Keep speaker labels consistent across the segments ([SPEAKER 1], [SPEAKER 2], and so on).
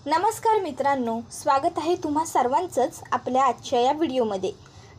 [SPEAKER 1] नमस्कार मित्रांनो, स्वागत आहे तुम्हा सर्वांचंच आपल्या आजच्या या व्हिडिओमध्ये।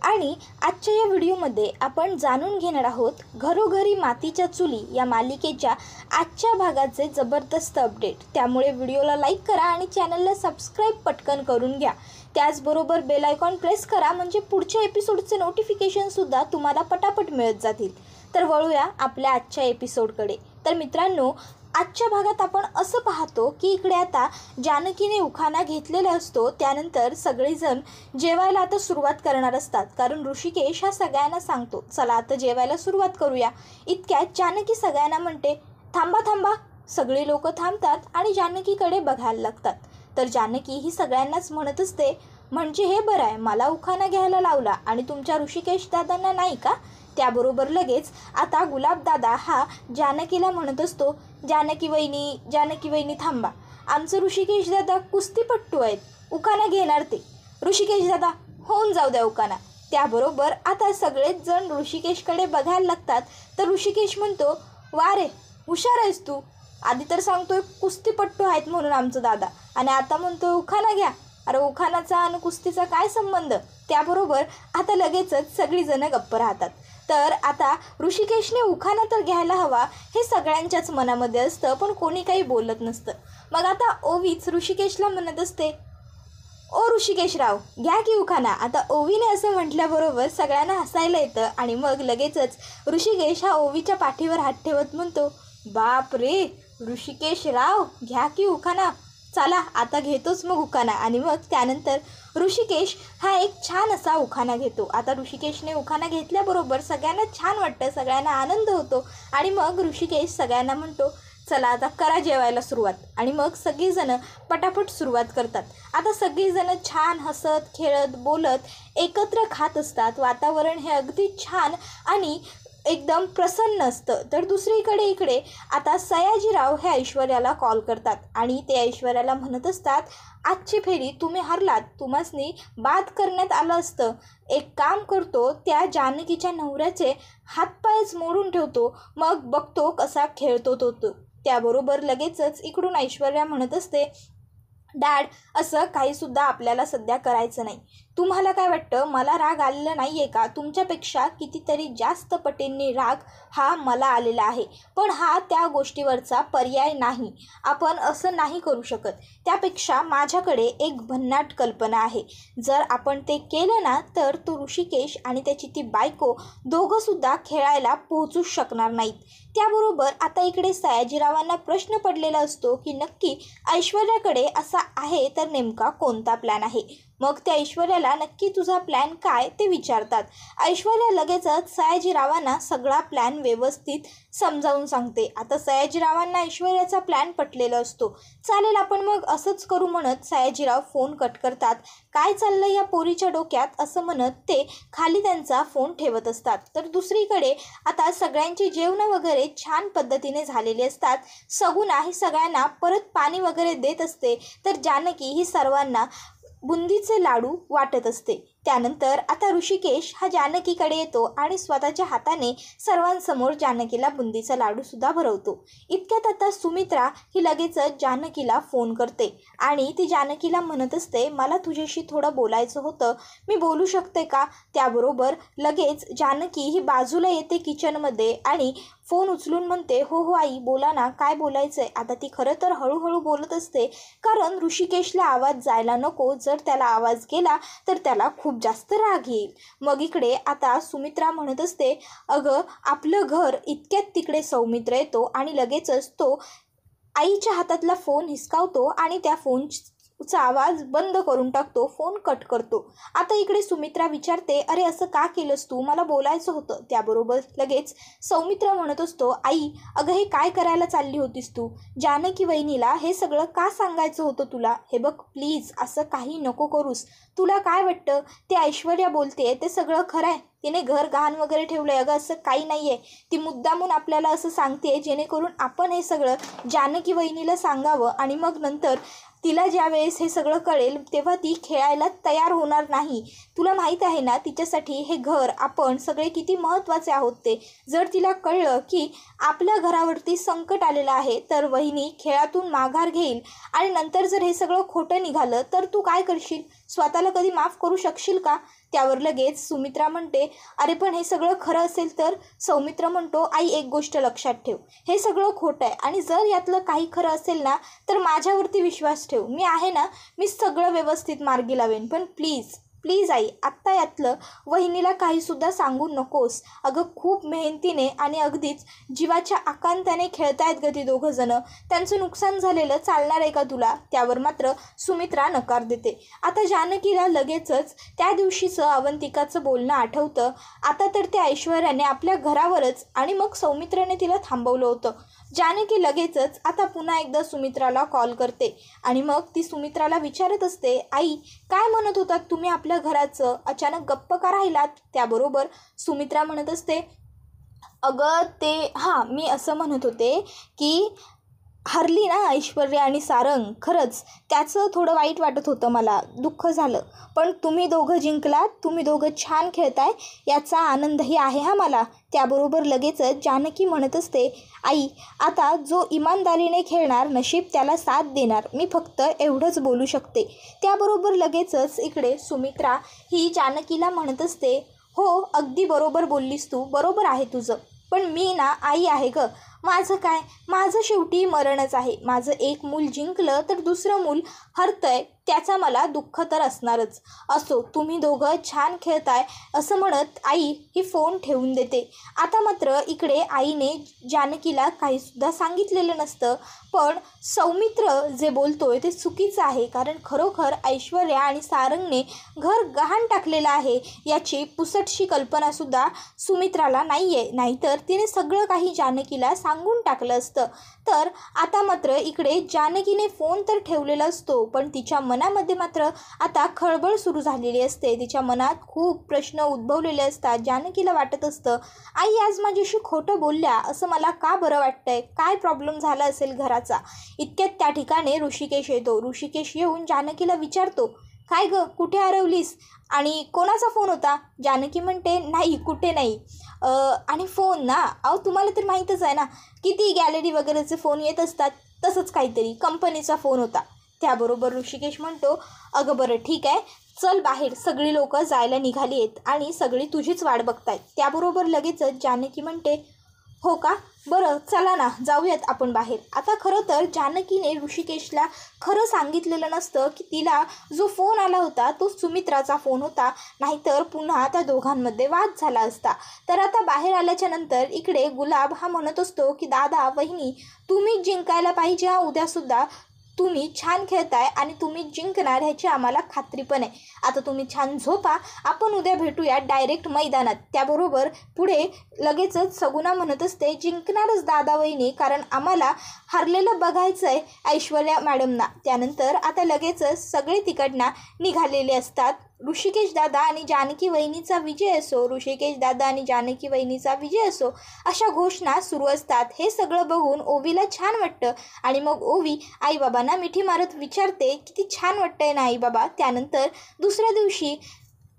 [SPEAKER 1] आणि आजच्या या व्हिडिओमध्ये आपण जाणून घेणार आहोत घरोघरी मातीच्या चुली या मालिकेच्या आजच्या भागाचे जबरदस्त अपडेट। त्यामुळे व्हिडिओला लाईक करा आणि चॅनलला सबस्क्राइब पटकन करून घ्या। त्याचबरोबर बेल आयकॉन प्रेस करा म्हणजे पुढच्या एपिसोडचे नोटिफिकेशनसुद्धा तुम्हाला पटापट मिळत जातील। तर वळूया आपल्या आजच्या एपिसोडकडे। तर मित्रांनो, आजच्या भागात आपण असं पाहतो की इकडे आता जानकीने उखाणा घेतलेला असतो। त्यानंतर सगळेजण जेवायला आता सुरुवात करणार असतात, कारण ऋषिकेश हा सगळ्यांना सांगतो चला आता जेवायला सुरुवात करूया। इतक्यात जानकी सगळ्यांना म्हणते थांबा थांबा। सगळी लोक थांबतात आणि जानकीकडे बघायला लागतात। तर जानकी ही सगळ्यांनाच म्हणत असते म्हणजे हे बरं आहे, मला उखाणा घ्यायला लावला आणि तुमच्या ऋषिकेश दादांना नाही का। त्याबरोबर लगेच आता गुलाबदादा हा जानकीला म्हणत असतो जानकी वहिनी थांबा, आमचं ऋषिकेश दादा कुस्तीपट्टू आहेत, उखाणा घेणार ते। ऋषिकेश दादा होऊन जाऊ द्या उखाणा। त्याबरोबर आता सगळेच जण ऋषिकेशकडे बघायला लागतात। तर ऋषिकेश म्हणतो वा रे, हुशार आहेस तू, आधी तर सांगतोय कुस्तीपट्टू आहेत म्हणून आमचं दादा, आणि आता म्हणतोय उखाणा घ्या। अरे उखाणाचा आणि कुस्तीचा काय संबंध। त्याबरोबर आता लगेचच सगळीजण गप्प राहतात। तर आता ऋषिकेशने उखाणा तर घ्यायला हवा हे सगळ्यांच्याच मनामध्ये असतं, पण कोणी काही बोलत नसतं। मग आता ओवीच ऋषिकेशला म्हणत असते ओ ऋषिकेशराव घ्या की उखाणा। आता ओवीने असं म्हटल्याबरोबर सगळ्यांना हसायला येतं आणि मग लगेचच ऋषिकेश हा ओवीच्या पाठीवर हात ठेवत म्हणतो बाप रे ऋषिकेशराव घ्या की उखाणा, चला आता घेतोच मग उखाणा। आणि मग त्यानंतर ऋषिकेश हा एक छान असा उखाणा घेतो। आता ऋषिकेशने उखाणा घेतल्याबरोबर सगळ्यांना छान वाटतं, सगळ्यांना आनंद होतो। आणि मग ऋषिकेश सगळ्यांना म्हणतो चला आता करा जेवायला सुरुवात। आणि मग सगळीजणं पटापट सुरुवात करतात। आता सगळीजणं छान हसत खेळत बोलत एकत्र खात असतात। वातावरण हे अगदी छान आणि एकदम प्रसन्न असतं। तर दुसरीकडे इकडे आता सयाजीराव हे ऐश्वर्याला कॉल करतात आणि ते ऐश्वर्याला म्हणत असतात आजची फेरी तुम्ही हरलात, तुम्हासनी बाद करण्यात आलं असतं। एक काम करतो, त्या जानकीच्या नवऱ्याचे हातपायच मोडून ठेवतो, मग बघतो कसा खेळतो तो। त्याबरोबर लगेचच इकडून ऐश्वर्या म्हणत असते डॅड असं काहीसुद्धा आपल्याला सध्या करायचं नाही। तुम्हाला काय वाटतं मला राग आलेला नाही आहे का। तुमच्यापेक्षा कितीतरी जास्त पटींनी राग हा मला आलेला आहे, पण हा त्या गोष्टीवरचा पर्याय नाही। आपण असं नाही करू शकत। त्यापेक्षा माझ्याकडे एक भन्नाट कल्पना आहे, जर आपण ते केलं ना तर तो ऋषिकेश आणि त्याची ती बायको दोघंसुद्धा खेळायला पोहोचूच शकणार नाहीत। त्याबरोबर आता इकडे सयाजीरावांना प्रश्न पडलेला असतो की नक्की ऐश्वर्याकडे असा आहे तर नेमका कोणता प्लॅन आहे। मग त्या ऐश्वर्याला नक्की तुझा प्लॅन काय ते विचारतात। ऐश्वर्या लगेचच सयाजीरावांना सगळा प्लॅन व्यवस्थित समजावून सांगते। आता सयाजीरावांना ऐश्वर्याचा प्लॅन पटलेला असतो। चालेल आपण मग असंच करू म्हणत सयाजीराव फोन कट करतात। काय चाललं या पोरीच्या डोक्यात असं म्हणत ते खाली त्यांचा फोन ठेवत असतात। तर दुसरीकडे आता सगळ्यांची जेवणं वगैरे छान पद्धतीने झालेली असतात। सगुणा ही सगळ्यांना परत पाणी वगैरे देत असते, तर जानकी ही सर्वांना बुंदीचे लाडू वाटत असते। त्यानंतर आता ऋषिकेश हा जानकीकडे येतो आणि स्वतःच्या हाताने सर्वांसमोर जानकीला बुंदीचा लाडूसुद्धा भरवतो। इतक्यात आता सुमित्रा ही लगेचच जानकीला फोन करते आणि ती जानकीला म्हणत असते मला तुझ्याशी थोडं बोलायचं होतं, मी बोलू शकते का। त्याबरोबर लगेच जानकी ही बाजूला येते किचनमध्ये आणि फोन उचलून म्हणते हो आई बोला ना, काय बोलायचं आहे। आता ती खरं तर हळूहळू बोलत असते, कारण ऋषिकेशला आवाज जायला नको, जर त्याला आवाज गेला तर त्याला खूप जास्त राग येईल। मग इकडे आता सुमित्रा म्हणत असते अगं आपलं घर। इतक्यात तिकडे सौमित्र येतो आणि लगेचच तो आईच्या हातातला फोन हिसकावतो आणि त्या फोनचा आवाज बंद करून टाकतो, फोन कट करतो। आता इकडे सुमित्रा विचारते अरे असं का केलंस तू, मला बोलायचं होतं। त्याबरोबर लगेच सौमित्र म्हणत असतो आई अगं हे काय करायला चालली होतीस तू, जानकी वहिनीला हे सगळं का सांगायचं होतं तुला। हे बघ प्लीज असं काही नको करूस, तुला काय वाटतं ते ऐश्वर्या बोलते ते सगळं खरं आहे, तिने घर गहाण वगैरे ठेवलं आहे? अगं असं काही नाही आहे. ती मुद्दामून आपल्याला असं सांगते जेणेकरून आपण हे सगळं जानकी वहिनीला सांगावं आणि मग नंतर तिला ज्यावेळेस हे सगळं कळेल तेव्हा ती खेळायला तयार होणार नाही. तुला माहीत आहे ना तिच्यासाठी हे घर आपण सगळे किती महत्त्वाचे आहोत ते. जर तिला कळलं की आपल्या घरावरती संकट आलेलं आहे तर वहिनी खेळातून माघार घेईल आणि नंतर जर हे सगळं खोटं निघालं तर तू काय करशील? स्वतःला कधी माफ करू शकशील का? त्यावर लगेच सुमित्रा म्हणते, अरे पण हे सगळं खरं असेल तर? सौमित्र म्हणतो, आई एक गोष्ट लक्षात ठेव, हे सगळं खोटं आहे आणि जर यातलं काही खरं असेल ना तर माझ्यावरती विश्वास ठेव. मी आहे ना, मी सगळं व्यवस्थित मार्गी लावेन. पण प्लीज प्लीज आई, आत्ता यातलं वहिनीला काहीसुद्धा सांगू नकोस. अगं खूप मेहनतीने आणि अगदीच जीवाच्या आकांताने खेळतायत गं ती दोघंजणं. त्यांचं नुकसान झालेलं चालणार आहे का तुला? त्यावर मात्र सुमित्रा नकार देते. आता जानकीला लगेचच त्या दिवशीचं अवंतिकाचं बोलणं आठवतं. आता तर त्या ऐश्वर्याने आपल्या घरावरच आणि मग सौमित्राने तिला थांबवलं होतं. जानकी लगेचच आता पुन्हा एकदा सुमित्राला कॉल करते आणि मग ती सुमित्राला विचारत असते, आई काय म्हणत होतात तुम्ही आपल्या घराचं? अचानक गप्प का राहिलात? त्याबरोबर सुमित्रा म्हणत असते, अगं ते मी असं म्हणत होते की हरली ना ऐश्वर्या आणि सारंग. खरंच त्याचं थोडं वाईट वाटत होतं, मला दुःख झालं. पण तुम्ही दोघं जिंकलात, तुम्ही दोघं छान खेळताय याचा आनंदही आहे हा मला. त्याबरोबर लगेचच जानकी म्हणत असते, आई आता जो इमानदारीने खेळणार नशीब त्याला साथ देणार, मी फक्त एवढंच बोलू शकते. त्याबरोबर लगेचच इकडे सुमित्रा ही जानकीला म्हणत असते, हो अगदी बरोबर बोललीस तू, बरोबर आहे तुझं. पण मी ना आई आहे गं. माझं काय, माझं शेवटी मरणच आहे. माझं एक मूल जिंकलं तर दुसरं मूल हरतंय त्याचा मला दुःख तर असणारच. असो तुम्ही दोघं छान खेळताय असं म्हणत आई ही फोन ठेवून देते. आता मात्र इकडे आईने जानकीला काहीसुद्धा सांगितलेलं नसतं. पण सौमित्र जे बोलतोय ते चुकीचं आहे, कारण खरोखर ऐश्वर्या आणि सारंगने घर गहाण टाकलेलं आहे याची पुसटशी कल्पनासुद्धा सुमित्राला नाही आहे. नाहीतर तिने सगळं काही जानकीला सांगून टाकलं असतं. तर आता मात्र इकडे जानकीने फोन तर ठेवलेला असतो, पण तिच्या मनामध्ये मात्र आता खळबळ सुरू झालेली असते. तिच्या मनात खूप प्रश्न उद्भवलेले असतात. जानकीला वाटत असतं, आई आज माझ्याशी खोटं बोलल्या असं मला का बरं वाटतंय? काय प्रॉब्लेम झाला असेल घराचा? इतक्यात त्या ठिकाणी ऋषिकेश येतो. ऋषिकेश येऊन जानकीला विचारतो, काय गं कुठे हरवलीस आणि कोणाचा फोन होता? जानकी म्हणते, नाही कुठे नाही. आणि फोन ना, अहो तुम्हाला तर माहीतच आहे ना किती गॅलरी वगैरेचे फोन येत असतात, तसंच काहीतरी कंपनीचा फोन होता. त्याबरोबर ऋषिकेश म्हणतो, अगं बरं ठीक आहे, चल बाहेर, सगळी लोक जायला निघाली आहेत आणि सगळी तुझीच वाट बघतायत. त्याबरोबर लगेचच जानकी म्हणते, हो का, बरं चला ना जाऊयात आपण बाहेर. आता खरं तर जानकीने ऋषिकेशला खरं सांगितलेलं नसतं की तिला जो फोन आला होता तो सुमित्राचा फोन होता, नाहीतर पुन्हा त्या दोघांमध्ये वाद झाला असता. तर आता बाहेर आल्याच्या नंतर इकडे गुलाब हा म्हणत असतो की दादा वहिनी तुम्ही जिंकायला पाहिजे हा उद्यासुद्धा. तुम्ही छान खेळताय आणि तुम्ही जिंकणार ह्याची आम्हाला खात्री पण आहे. आता तुम्ही छान झोपा, आपण उद्या भेटूया डायरेक्ट मैदानात. त्याबरोबर पुढे लगेचच सगुणा म्हणत असते, जिंकणारच दादा वहिनी, कारण आम्हाला हरलेलं बघायचं आहे ऐश्वर्या मॅडमना. त्यानंतर आता लगेचच सगळे तिकडनं निघालेले असतात. ऋषिकेश दादा आणि जानकी वहिनीचा विजय असो, ऋषिकेश दादा आणि जानकी वहिनीचा विजय असो, अशा घोषणा सुरू असतात. हे सगळं बघून ओवीला छान वाटतं आणि मग ओवी आईबाबांना मिठी मारत विचारते, किती छान वाटतंय ना आईबाबा. त्यानंतर दुसऱ्या दिवशी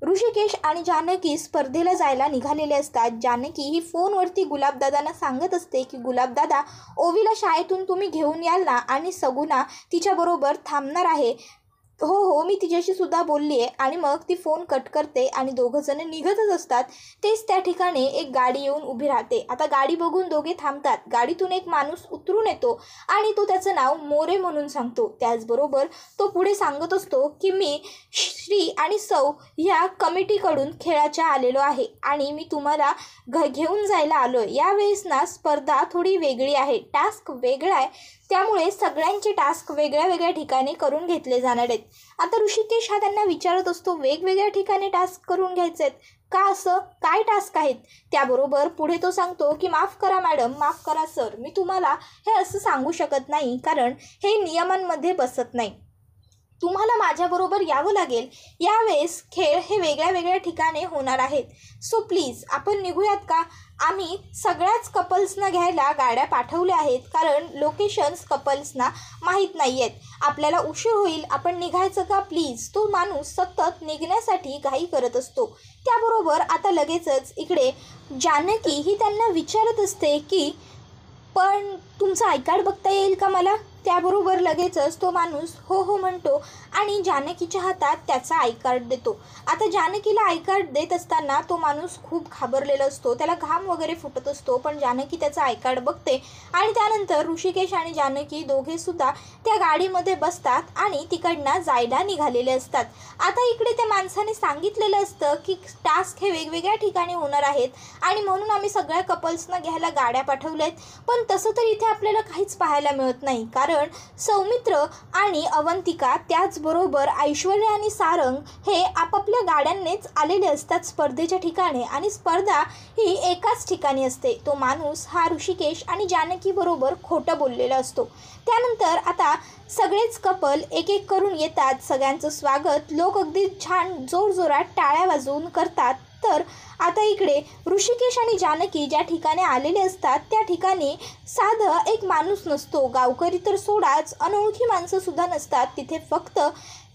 [SPEAKER 1] ऋषिकेश आणि जानकी स्पर्धेला जायला निघालेले असतात. जानकी ही फोनवरती गुलाबदादांना सांगत असते की गुलाबदादा ओवीला शाळेतून तुम्ही घेऊन याल ना, आणि सगुणा तिच्याबरोबर थांबणार आहे. हो हो मी तिच्याशी सुद्धा बोलली आहे. आणि मग ती फोन कट करते आणि दोघंजणं निघतच असतात. तेच त्या ठिकाणी एक गाडी येऊन उभी राहते. आता गाडी बघून दोघे थांबतात. गाडीतून एक माणूस उतरून येतो आणि तो त्याचं नाव मोरे म्हणून सांगतो. त्याचबरोबर तो पुढे सांगत असतो की मी श्री आणि सौ या कमिटीकडून खेळाच्या आलेलो आहे आणि मी तुम्हाला घेऊन जायला आलो आहे. यावेळेस ना स्पर्धा थोडी वेगळी आहे, टास्क वेगळा आहे, त्यामुळे सगळ्यांचे टास्क वेगळ्या वेगळ्या ठिकाणी करून घेतले जाणार आहेत. आता ऋषिकेश हा त्यांना विचारत असतो, वेगवेगळ्या ठिकाणी टास्क करून घ्यायचे आहेत का, असं काय टास्क आहेत? त्याबरोबर पुढे तो सांगतो की माफ करा मॅडम, माफ करा सर, मी तुम्हाला हे असं सांगू शकत नाही, कारण हे नियमांमध्ये बसत नाही. तुम्हाला माझ्याबरोबर यावं लागेल. यावेळेस खेळ हे वेगळ्या वेगळ्या ठिकाणी होणार आहेत. सो प्लीज आपण निघूयात का? आम्ही सगळ्याच कपल्सना घ्यायला गाड्या पाठवल्या आहेत, कारण लोकेशन्स कपल्सना माहीत नाही आहेत. आपल्याला उशीर होईल, आपण निघायचं का प्लीज? तो माणूस सतत निघण्यासाठी घाई करत असतो. त्याबरोबर आता लगेचच इकडे जानकी ही त्यांना विचारत असते की पण तुमचं आय कार्ड बघता येईल का मला? त्याबरोबर लगेचच तो माणूस हो हो म्हणतो आणि जानकीच्या हातात त्याचा आय कार्ड देतो. आता जानकीला आय कार्ड देत असताना तो माणूस खूप घाबरलेला असतो, त्याला घाम वगैरे फुटत असतो. पण जानकी त्याचा आय कार्ड बघते आणि त्यानंतर ऋषिकेश आणि जानकी दोघेसुद्धा त्या गाडीमध्ये बसतात आणि तिकडनं जायला निघालेले असतात. आता इकडे त्या माणसाने सांगितलेलं असतं की टास्क हे वेगवेगळ्या ठिकाणी होणार आहेत आणि म्हणून आम्ही सगळ्या कपल्सना घ्यायला गाड्या पाठवल्यात. पण तसं तर इथे आपल्याला काहीच पाहायला मिळत नाही, कारण सौमित्र आणि अवंतिका त्याचबरोबर ऐश्वर्या आणि सारंग हे आपापल्या गाड्यांनीच आलेले असतात स्पर्धेच्या ठिकाणी आणि स्पर्धा ही एकाच ठिकाणी असते. तो माणूस हा ऋषिकेश आणि जानकी बरोबर खोटं बोललेला असतो. त्यानंतर आता सगळेच कपल एक एक करून येतात. सगळ्यांचं स्वागत लोक अगदी छान जोरजोरात टाळ्या वाजवून करतात. तर आता इकडे ऋषिकेश आणि जानकी ज्या ठिकाणी आलेले असतात त्या ठिकाणी साधं एक माणूस नसतो. गावकरी तर सोडाच, अनोळखी माणसंसुद्धा नसतात तिथे. फक्त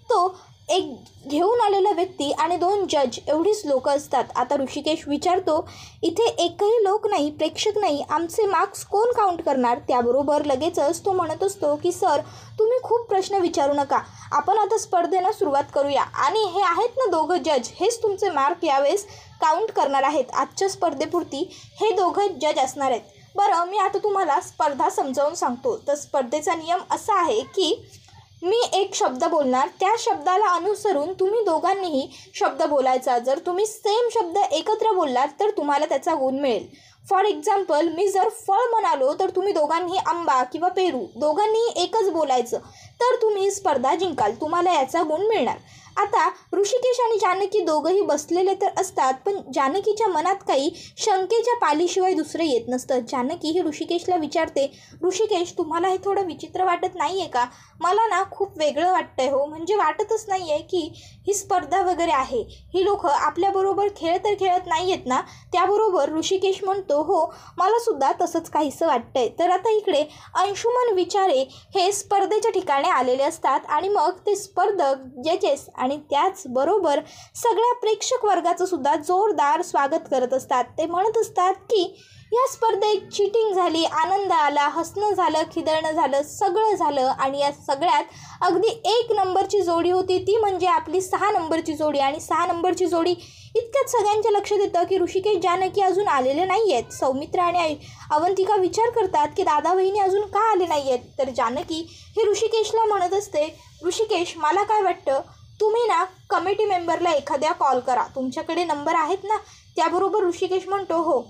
[SPEAKER 1] तो एक घेऊन आलेला व्यक्ती आणि 2 जज एवढीच लोक असतात. आता ऋषिकेश विचारतो, इथे एकही लोक नाही, प्रेक्षक नाही, आमचे मार्क्स कोण काउंट करणार? त्याबरोबर लगेचच तो म्हणत असतो की सर तुम्ही खूप प्रश्न विचारू नका, आपण आता स्पर्धेला सुरुवात करूया. आणि हे आहेत ना 2 जज, हेच तुमचे मार्क यावेळेस काउंट करणार आहेत. आजच्या स्पर्धेपुरती हे 2 जज असणार आहेत. बरं, मी आता तुम्हाला स्पर्धा समजावून सांगतो. तर स्पर्धेचा नियम असा आहे की मी एक शब्द बोलणार, त्या शब्दाला अनुसरून तुम्ही दोघांनीही शब्द बोलायचा. जर तुम्ही सेम शब्द एकत्र बोललात तर तुम्हाला त्याचा गुण मिळेल. फॉर एक्झाम्पल, मी जर फळ म्हणालो तर तुम्ही दोघांनी आंबा किंवा पेरू दोघांनीही एकच बोलायचं, तर तुम्ही स्पर्धा जिंकाल, तुम्हाला याचा गुण मिळणार. आता ऋषिकेश आणि जानकी दोघंही बसलेले तर असतात, पण जानकीच्या मनात काही शंकेच्या पालीशिवाय दुसरं येत नसतं. जानकी ही ऋषिकेशला विचारते, ऋषिकेश तुम्हाला हे थोडं विचित्र वाटत नाही आहे का? मला ना खूप वेगळं वाटतंय हो, म्हणजे वाटतच नाही आहे की ही स्पर्धा वगैरे आहे, ही लोकं आपल्याबरोबर खेळ तर खेळत नाही आहेत ना? त्याबरोबर ऋषिकेश म्हणतो हो मलासुद्धा तसंच काहीसं वाटतंय. तर आता इकडे अंशुमन विचारे हे स्पर्धेच्या ठिकाणी आलेले असतात आणि मग ते स्पर्धक, जजेस आणि त्याचबरोबर सगळ्या प्रेक्षक वर्गाचं सुद्धा जोरदार स्वागत करत असतात. ते म्हणत असतात की या स्पर्धेत चीटिंग झाली, आनंद आला, हसणं झालं, खिदळणं झालं, सगळं झालं आणि या सगळ्यात अगदी 1 नंबरची जोडी होती, ती म्हणजे आपली 6 नंबरची जोडी. आणि 6 नंबरची जोडी इतक्यात सगळ्यांच्या लक्षात येतं की ऋषिकेश जानकी अजून आलेले नाही आहेत. सौमित्र आणि अवंतिका विचार करतात की दादा वहिनी अजून का आले नाही आहेत. तर जानकी हे ऋषिकेशला म्हणत असते, ऋषिकेश मला काय वाटतं, तुम्ही ना कमिटी मेंबरला एखाद्या कॉल करा, तुमच्याकडे नंबर आहेत ना? त्याबरोबर ऋषिकेश म्हणतो हो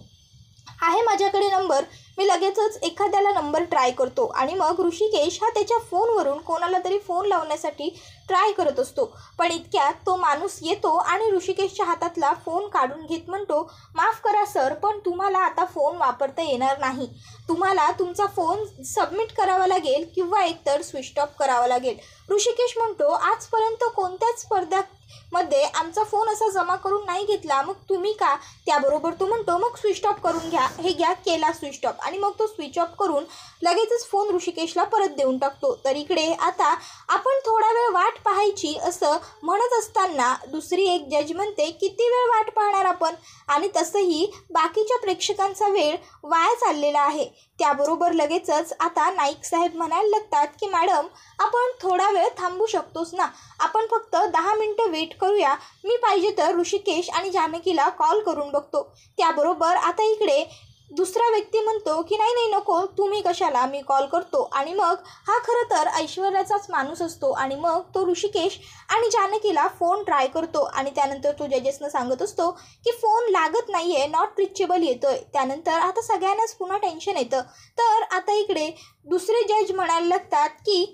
[SPEAKER 1] आहे माझ्याकडे नंबर, मी लगेचच एखाद्याला नंबर ट्राय करतो. आणि मग ऋषिकेश हा त्याच्या फोनवरून कोणाला तरी फोन लावण्यासाठी ट्राय करत असतो. पण इतक्यात तो माणूस येतो आणि ऋषिकेशच्या हातातला फोन काढून घेत म्हणतो, माफ करा सर, पण तुम्हाला आता फोन वापरता येणार नाही, तुम्हाला तुमचा फोन सबमिट करावा लागेल किंवा एकतर स्विच ऑफ करावा लागेल. ऋषिकेश म्हणतो, आजपर्यंत कोणत्याच स्पर्धेमध्ये आमचा फोन असा जमा करून नाही घेतला, मग तुम्ही का? त्याबरोबर तो म्हणतो मग स्विच ऑफ करून घ्या. हे घ्या, केला स्विच ऑफ. आणि मग तो स्विच ऑफ करून लगेचच फोन ऋषिकेशला परत देऊन टाकतो. तर इकडे आता आपण थोडा वेळ वाट पाहायची असं म्हणत असताना दुसरी एक जज म्हणते, किती वेळ वाट पाहणार आपण? आणि तसंही बाकीच्या प्रेक्षकांचा वेळ वाया चाललेला आहे. त्याबरोबर लगेचच आता नाईक साहेब म्हणायला लागतात की मॅडम आपण थोडा वेळ थांबू शकतोच ना, आपण फक्त 10 मिनटं वेट करूया, मी पाहिजे तर ऋषिकेश आणि जानकीला कॉल करून बघतो. त्याबरोबर आता इकडे दुसरा व्यक्ती म्हणतो की नाही नाही नको, तुम्ही कशाला, मी कॉल करतो. आणि मग हा खरं तर ऐश्वर्याचाच माणूस असतो आणि मग तो ऋषिकेश आणि जानकीला फोन ट्राय करतो आणि त्यानंतर तो जजेसनं सांगत असतो की फोन लागत नाही आहे, नॉट रिचेबल येतोय. त्यानंतर आता सगळ्यांनाच पुन्हा टेन्शन येतं. तर आता इकडे दुसरे जज म्हणायला लागतात की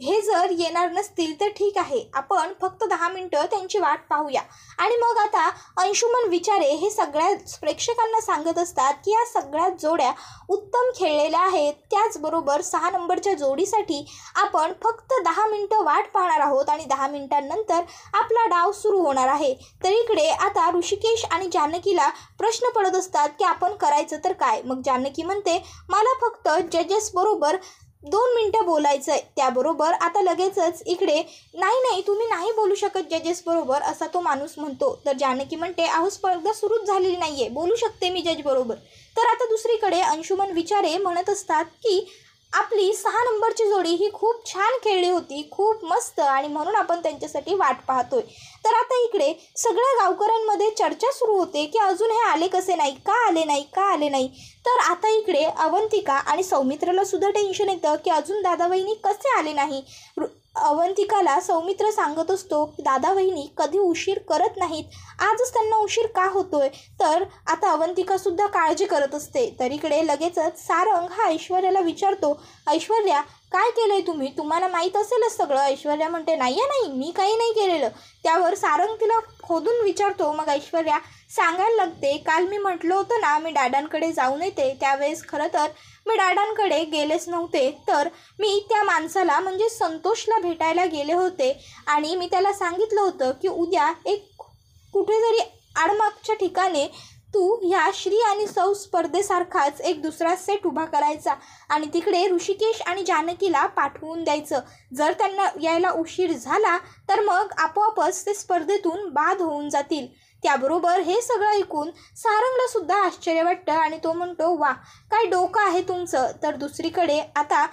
[SPEAKER 1] हे जर येणार नसतील तर ठीक आहे, आपण फक्त 10 मिनटं त्यांची वाट पाहूया. आणि मग आता अंशुमन विचारे हे सगळ्या प्रेक्षकांना सांगत असतात की या सगळ्या जोड्या उत्तम खेळलेल्या आहेत. त्याचबरोबर 6 नंबरच्या जोडीसाठी आपण फक्त 10 मिनटं वाट पाहणार आहोत आणि 10 मिनिटांनंतर आपला डाव सुरू होणार आहे. तर इकडे आता ऋषिकेश आणि जानकीला प्रश्न पडत असतात की आपण करायचं तर काय. मग जानकी म्हणते, मला फक्त जजेस बरोबर 2 मिनटं बोलायचं आहे. त्याबरोबर आता लगेचच इकडे नाही तुम्ही नाही बोलू शकत जजेस बरोबर, असा तो माणूस म्हणतो. तर जानकी म्हणते, अहो स्पर्धा सुरूच झालेली नाही आहे, बोलू शकते मी जज बरोबर. तर आता दुसरीकडे अंशुमन विचारे म्हणत असतात की आपली 6 नंबरची जोडी ही खूप छान खेळली होती, खूप मस्त, आणि म्हणून आपण त्यांच्यासाठी वाट पाहतोय. तर आता इकडे सगळ्या गावकऱ्यांमध्ये चर्चा सुरू होते की अजून हे आले कसे नाही, का आले नाही. तर आता इकडे अवंतिका आणि सौमित्रला सुद्धा टेन्शन येतं की अजून दादा वहिनी कसे आले नाही. अवंतिकाला सौमित्र सांगत असतो की दादा वहिनी कधी उशीर करत नाहीत, आजच त्यांना उशीर का होतोय. तर आता अवंतिकासुद्धा काळजी करत असते. तर इकडे लगेचच सारंग हा ऐश्वर्याला विचारतो, ऐश्वर्या काय केलंय तुम्ही, तुम्हाला माहीत असेलच सगळं. ऐश्वर्या म्हणते, नाही मी काही नाही केलेलं. त्यावर सारंग तिला खोदून विचारतो. मग ऐश्वर्या सांगायला लागते, काल मी म्हटलं होतं ना मी डॅडांकडे जाऊन येते, त्यावेळेस खरं तर मी डॅडांकडे गेलेच नव्हते. तर मी त्या माणसाला म्हणजे संतोषला भेटायला गेले होते आणि मी त्याला सांगितलं होतं की उद्या एक कुठेतरी आडमागच्या ठिकाणी तू ह्या श्री आणि सौ स्पर्धेसारखाच एक दुसरा सेट उभा करायचा आणि तिकडे ऋषिकेश आणि जानकीला पाठवून द्यायचं. जर त्यांना यायला उशीर झाला तर मग आपोआपच ते स्पर्धेतून बाद होऊन जातील. त्याबरोबर हे सगळं ऐकून सारंगला सुद्धा आश्चर्य वाटतं आणि तो म्हणतो, वा काय डोकं आहे तुमचं. तर दुसरीकडे आता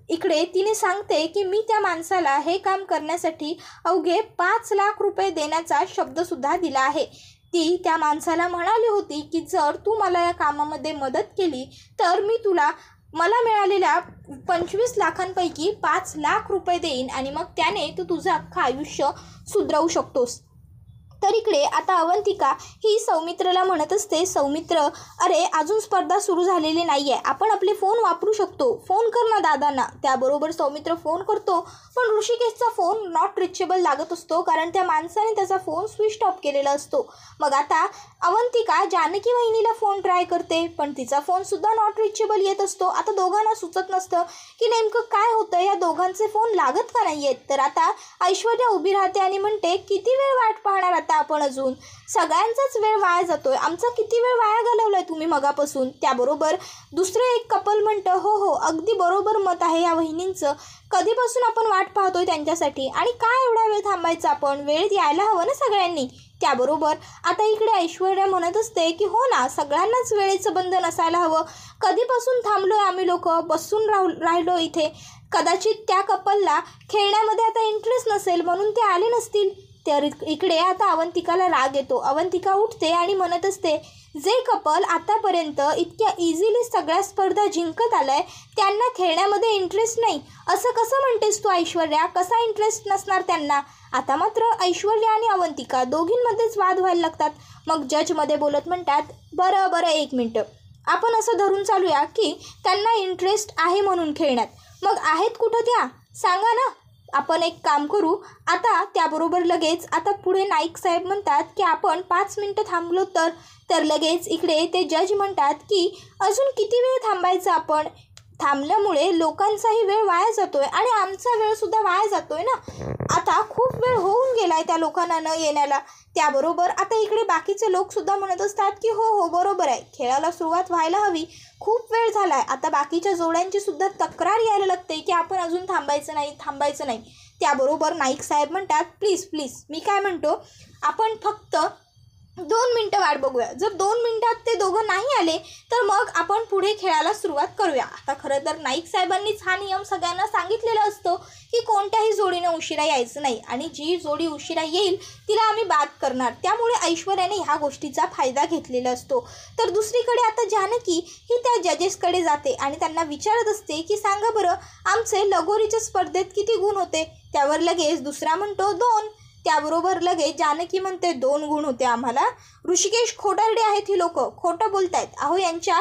[SPEAKER 1] इकडे तिने सांगते की मी त्या माणसाला हे काम करण्यासाठी अवघे 5 लाख रुपये देण्याचा शब्दसुद्धा दिला आहे. ती त्या माणसाला म्हणाली होती की जर तू मला या कामामध्ये मदत केली तर मी तुला मला मिळालेल्या 25 लाखांपैकी 5 लाख रुपये देईन आणि मग त्याने तू तुझं अख्खं आयुष्य सुधरवू शकतोस. तर इकडे आता अवंतिका ही सौमित्रला म्हणत असते, सौमित्र अरे अजून स्पर्धा सुरू झालेली नाही आहे, आपण आपले फोन वापरू शकतो, फोन कर ना दादांना. त्याबरोबर सौमित्र फोन करतो पण ऋषिकेशचा फोन नॉट रिचेबल लागत असतो कारण त्या माणसाने त्याचा फोन स्विच ऑफ केलेला असतो. मग आता अवंतिका जानकी वहिनीला फोन ट्राय करते पण तिचा फोनसुद्धा नॉट रिचेबल येत असतो. आता दोघांना सुचत नसतं की नेमकं काय होतं, या दोघांचे फोन लागत का नाही आहेत. तर आता ऐश्वर्या उभी राहते आणि म्हणते, किती वेळ वाट पाहणार आता आपण, अजून सगळ्यांचाच वेळ वाया जातोय, आमचा किती वेळ वाया घालवलाय तुम्ही मगापासून. त्याबरोबर दुसरं एक कपल म्हणतं, हो अगदी बरोबर मत आहे या वहिनींचं, कधीपासून आपण वाट पाहतोय त्यांच्यासाठी आणि काय एवढा वेळ थांबायचा, आपण वेळेत यायला हवं ना सगळ्यांनी. त्याबरोबर आता इकडे ऐश्वर्या म्हणत असते की हो ना, सगळ्यांनाच वेळेचं बंधन असायला हवं, कधीपासून थांबलोय आम्ही लोक, बसून राहिलो इथे. कदाचित त्या कपलला खेळण्यामध्ये आता इंटरेस्ट नसेल म्हणून ते आले नसतील. तर इकडे आता अवंतिकाला राग येतो. अवंतिका उठते आणि म्हणत असते, जे कपल आतापर्यंत इतक्या इझिली सगळ्या स्पर्धा जिंकत आलाय त्यांना खेळण्यामध्ये इंटरेस्ट नाही असं कसं म्हणतेस तू ऐश्वर्या, कसा इंटरेस्ट नसणार त्यांना. आता मात्र ऐश्वर्या आणि अवंतिका दोघींमध्येच वाद व्हायला लागतात. मग जजमध्ये बोलत म्हणतात, बरं 1 मिनटं, आपण असं धरून चालूया की त्यांना इंटरेस्ट आहे म्हणून खेळण्यात, मग आहेत कुठं त्या सांगा ना. आपण एक काम करू आता. त्याबरोबर लगेच आता पुढे नाईक साहेब म्हणतात की आपण 5 मिनटं थांबलो तर लगेच इकडे ते जज म्हणतात की अजून किती वेळ थांबायचं आपण, थांबल्यामुळे लोकांचाही वेळ वाया जातोय आणि आमचा वेळसुद्धा वाया जातोय ना. आता खूप वेळ होऊन गेलाय त्या लोकांना न येण्याला. त्याबरोबर आता इकडे बाकीचे लोकसुद्धा म्हणत असतात की हो बरोबर आहे, खेळाला सुरुवात व्हायला हवी, खूप वेळ झालाय. आता बाकीच्या जोड्यांची सुद्धा तक्रार यायला लागते की आपण अजून थांबायचं नाही. त्याबरोबर नाईक साहेब म्हणतात, प्लीज मी काय म्हणतो, आपण फक्त 2 मिनटं वाट बघूया. जर 2 मिनटात ते दोघं नाही आले तर मग आपण पुढे खेळायला सुरुवात करूया. आता खरं तर नाईक साहेबांनीच हा नियम सगळ्यांना सांगितलेला असतो की कोणत्याही जोडीनं उशिरा यायचं नाही आणि जी जोडी उशिरा येईल तिला आम्ही बाद करणार. त्यामुळे ऐश्वर्याने ह्या गोष्टीचा फायदा घेतलेला असतो. तर दुसरीकडे आता जानकी ही त्या जजेसकडे जाते आणि त्यांना विचारत असते की सांगा बरं, आमचे लगोरीच्या स्पर्धेत किती गुण होते. त्यावर लगेच दुसरा म्हणतो 2. त्याबरोबर लगेच जानकी म्हणते 2 गुण होते आम्हाला. ऋषिकेश खोटारडे आहेत ही लोक, खोटं बोलतायत. अहो यांच्या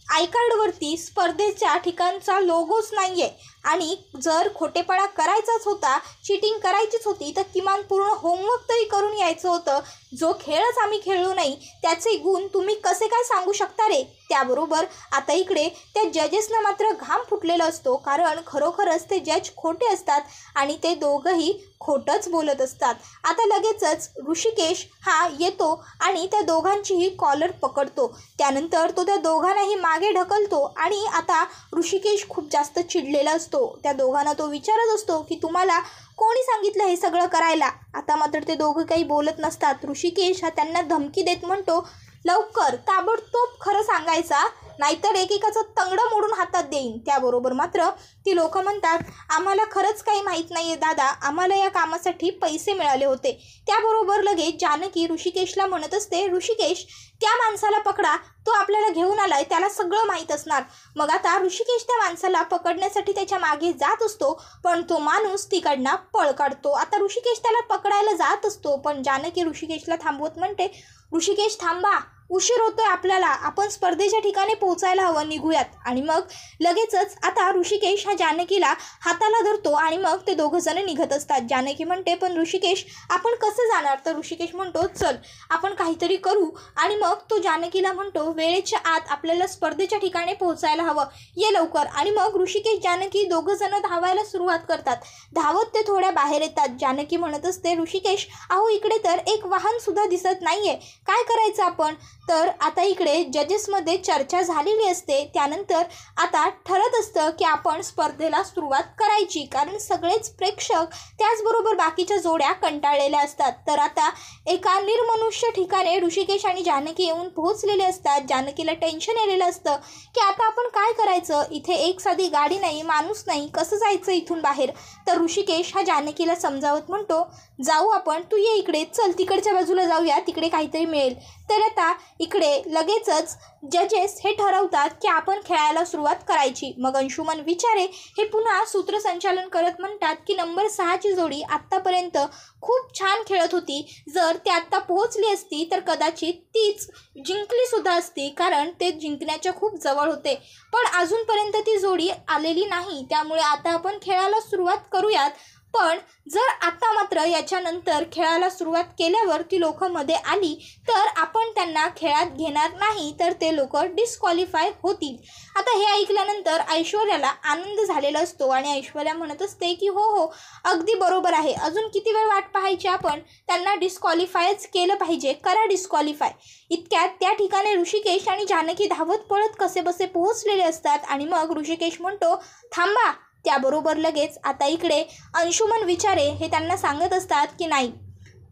[SPEAKER 1] आय कार्डवरती स्पर्धेच्या ठिकाणचा लोगोच नाही आहे आणि जर खोटेपणा करायचाच होता, चीटिंग करायचीच होती, तर किमान पूर्ण होमवर्क तरी करून यायचं होतं. जो खेळच आम्ही खेळलो नाही त्याचे गुण तुम्ही कसे काय सांगू शकता रे? त्याबरोबर आता इकडे त्या जजेसना मात्र घाम फुटलेला असतो, कारण खरोखरच ते जज खोटे असतात आणि ते दोघंही खोटंच बोलत असतात. आता लगेचच ऋषिकेश हा येतो आणि त्या दोघांचीही कॉलर पकडतो. त्यानंतर तो त्या दोघांनाही मागे ढकलतो आणि आता ऋषिकेश खूप जास्त चिडलेला असतो. त्या दोघांना तो विचारत असतो की तुम्हाला कोणी सांगितलं हे सगळं करायला? आता मात्र ते दोघं काही बोलत नसतात. ऋषिकेश हा त्यांना धमकी देत म्हणतो, लवकर ताबडतोब खरं सांगायचा, नाहीतर एकेकाचं तंगडं मोडून हातात देईन. त्याबरोबर मात्र ती लोक म्हणतात, आम्हाला खरंच काही माहीत नाही आहे दादा, आम्हाला या कामासाठी पैसे मिळाले होते. त्याबरोबर लगेच जानकी ऋषिकेशला म्हणत असते, ऋषिकेश त्या माणसाला पकडा, तो आपल्याला घेऊन आलाय, त्याला सगळं माहीत असणार. मग आता ऋषिकेश त्या माणसाला पकडण्यासाठी त्याच्या मागे जात असतो, पण तो माणूस तिकडनं पळ काढतो. आता ऋषिकेश त्याला पकडायला जात असतो, पण जानकी ऋषिकेशला थांबवत म्हणते, ऋषिकेश थांबा, उशीर होतोय आपल्याला, आपण स्पर्धेच्या ठिकाणी पोहोचायला हवं, निघूयात. आणि मग लगेचच आता ऋषिकेश हा जानकीला हाताला धरतो आणि मग ते दोघं जण निघत असतात. जानकी म्हणते, पण ऋषिकेश आपण कसं जाणार? तर ऋषिकेश म्हणतो, चल आपण काहीतरी करू. आणि मग तो जानकीला म्हणतो, वेळेच्या आत आपल्याला स्पर्धेच्या ठिकाणी पोहोचायला हवं, ये लवकर. आणि मग ऋषिकेश जानकी दोघं जण धावायला सुरुवात करतात. धावत ते थोड्या बाहेर येतात. जानकी म्हणत असते, ऋषिकेश अहो इकडे तर एक वाहन सुद्धा दिसत नाहीये, काय करायचं आपण? तर आता इकडे जजेसमध्ये चर्चा झालेली असते. त्यानंतर आता ठरत असतं की आपण स्पर्धेला सुरुवात करायची, कारण सगळेच प्रेक्षक त्याचबरोबर बाकीच्या जोड्या कंटाळलेल्या असतात. तर आता एका निर्मनुष्य ठिकाणी ऋषिकेश आणि जानकी येऊन पोहोचलेले असतात. जानकीला टेन्शन आलेलं असतं की आता आपण काय करायचं, इथे एक साधी गाडी नाही, माणूस नाही, कसं जायचं इथून बाहेर? तर ऋषिकेश हा जानकीला समजावत म्हणतो, जाऊ आपण, तू ये इकडे, चल तिकडच्या बाजूला जाऊया, तिकडे काहीतरी मिळेल. तर आता इकडे लगेचच जजेस हे ठरवतात की आपण खेळायला सुरुवात करायची. मग अंशुमन विचारे हे पुन्हा सूत्रसंचालन करत म्हणतात की नंबर 6ची जोडी आत्तापर्यंत खूप छान खेळत होती, जर ती आत्ता पोहोचली असती तर कदाचित तीच जिंकलीसुद्धा असती, कारण ते जिंकण्याच्या खूप जवळ होते. पण अजूनपर्यंत ती जोडी आलेली नाही, त्यामुळे आता आपण खेळायला सुरुवात करूयात. पण जर आता मात्र याच्यानंतर खेळायला सुरुवात केल्यावर ती लोक मध्ये आली तर आपण त्यांना खेळात घेणार नाही, तर ते लोक डिस्क्वालिफाय होतील. आता हे ऐकल्यानंतर ऐश्वर्याला आनंद झालेला असतो आणि ऐश्वर्या म्हणत असते की हो हो अगदी बरोबर आहे, अजून किती वेळ वाट पाहायची, आपण त्यांना डिस्क्वालिफायच केलं पाहिजे, करा डिस्क्वालिफाय. इतक्यात त्या ठिकाणी ऋषिकेश आणि जानकी धावत पळत कसेबसे पोहोचलेले असतात आणि मग ऋषिकेश म्हणतो, थांबा. त्याबरोबर लगेच आता इकडे अंशुमन विचारे हे त्यांना सांगत असतात की नाही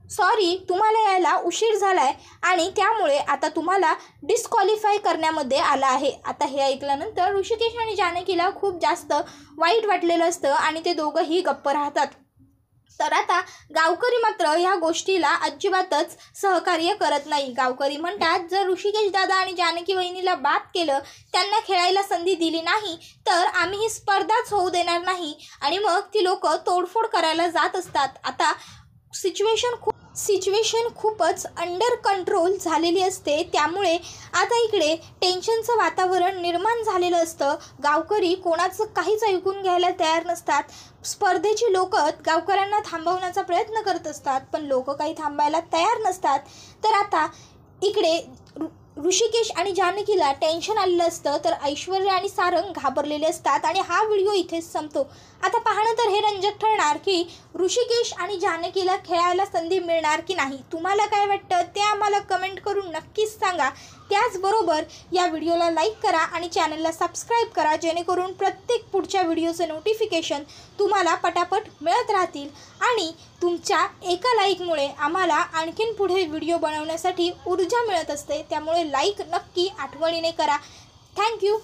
[SPEAKER 1] सॉरी, तुम्हाला यायला उशीर झालाय आणि त्यामुळे आता तुम्हाला डिस्क्वालिफाय करण्यामध्ये आला आहे. आता हे ऐकल्यानंतर ऋषिकेश आणि जानकीला खूप जास्त वाईट वाटलेलं असतं आणि ते दोघंही गप्प राहतात. तर आता गावकरी मात्र ह्या गोष्टीला अजिबातच सहकार्य करत नाही. गावकरी म्हणतात, जर ऋषिकेश दादा आणि जानकी वहिनीला बाद केलं, त्यांना खेळायला संधी दिली नाही तर आम्ही ही स्पर्धाच होऊ देणार नाही. आणि मग ती लोक तोडफोड करायला जात असतात. आता सिच्युएशन खूपच अंडर कंट्रोल झालेली असते, त्यामुळे आता इकडे टेन्शनचं वातावरण निर्माण झालेलं असतं. गावकरी कोणाचं काहीच ऐकून घ्यायला तयार नसतात. स्पर्धेची लोक गावकऱ्यांना थांबवण्याचा प्रयत्न करत असतात, पण लोक काही थांबायला तयार नसतात. तर आता इकडे ऋषिकेश आणि जानकीला टेन्शन आलेलं असतं, तर ऐश्वर्या आणि सारंग घाबरलेले असतात आणि हा व्हिडिओ इथेच संपतो. आता पाहणं तर हे रंजक ठरणार की ऋषिकेश आणि जानकीला खेळायला संधी मिळणार की नाही. तुम्हाला काय वाटतं ते आम्हाला कमेंट करून नक्कीच सांगा. त्याचबरोबर या व्हिडिओला लाईक करा आणि चॅनलला सबस्क्राईब करा, जेणेकरून प्रत्येक पुढच्या व्हिडिओचं नोटिफिकेशन तुम्हाला पटापट मिळत राहतील. आणि तुमच्या एका लाईकमुळे आम्हाला आणखीन पुढे व्हिडिओ बनवण्यासाठी ऊर्जा मिळत असते, त्यामुळे लाईक नक्की आठवणीने करा. थँक्यू.